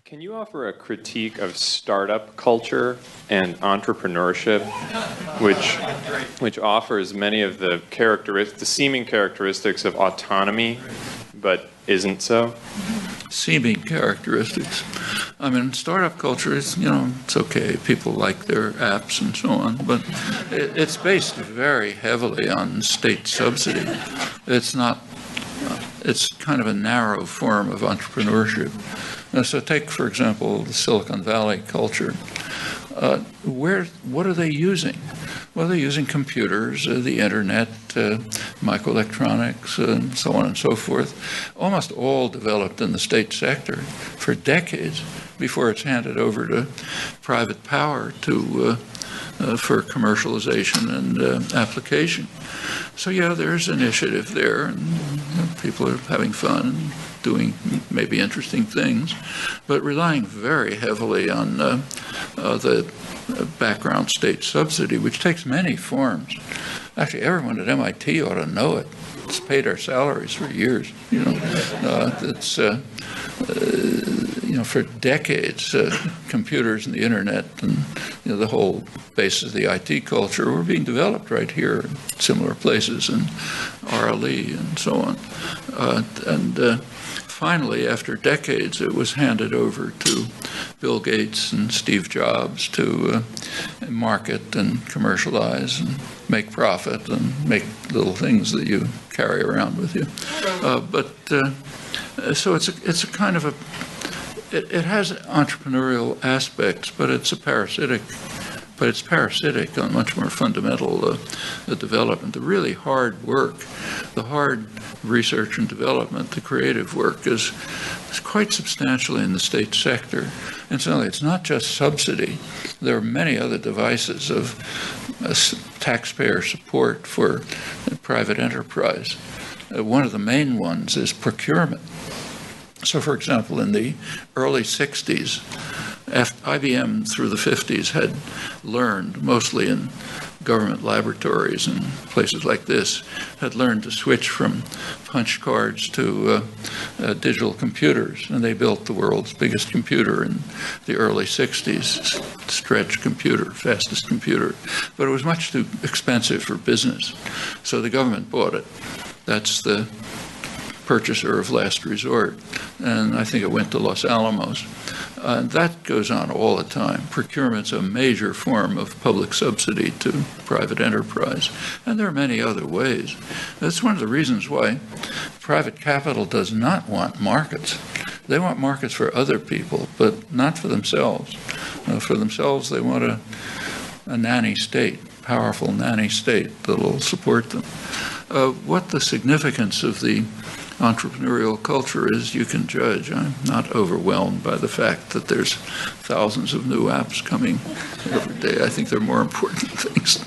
Can you offer a critique of startup culture and entrepreneurship, which offers many of the seeming characteristics of autonomy, but isn't so? Seeming characteristics. I mean, startup culture is, it's okay. People like their apps and so on, but it's based very heavily on state subsidy. It's not. It's kind of a narrow form of entrepreneurship. So take, for example, the Silicon Valley culture. What are they using? Well, they're using computers, the internet, microelectronics, and so on and so forth, almost all developed in the state sector for decades before it's handed over to private power for commercialization and application. So yeah, there's initiative there, and people are having fun and doing maybe interesting things, but relying very heavily on the background state subsidy, which takes many forms. Actually, everyone at MIT ought to know it. It's paid our salaries for years. For decades, computers and the internet and the whole basis of the IT culture were being developed right here in similar places in RLE and so on. Finally, after decades, it was handed over to Bill Gates and Steve Jobs to market and commercialize and make profit and make little things that you carry around with you. So it's a kind of it has entrepreneurial aspects, but it's parasitic on much more fundamental development. The really hard work, the hard research and development, the creative work is quite substantially in the state sector. Incidentally, it's not just subsidy. There are many other devices of taxpayer support for private enterprise. One of the main ones is procurement. So, for example, in the early 60s, IBM through the 50s had learned, mostly in government laboratories and places like this, had learned to switch from punch cards to digital computers. And they built the world's biggest computer in the early 60s, stretch computer, fastest computer. But it was much too expensive for business. So the government bought it. That's the purchaser of last resort. And I think it went to Los Alamos. That goes on all the time. Procurement's a major form of public subsidy to private enterprise. And there are many other ways. That's one of the reasons why private capital does not want markets. They want markets for other people, but not for themselves. For themselves, they want a nanny state, powerful nanny state that will support them. What the significance of the entrepreneurial culture is, you can judge. I'm not overwhelmed by the fact that there's thousands of new apps coming every day. I think there are more important things.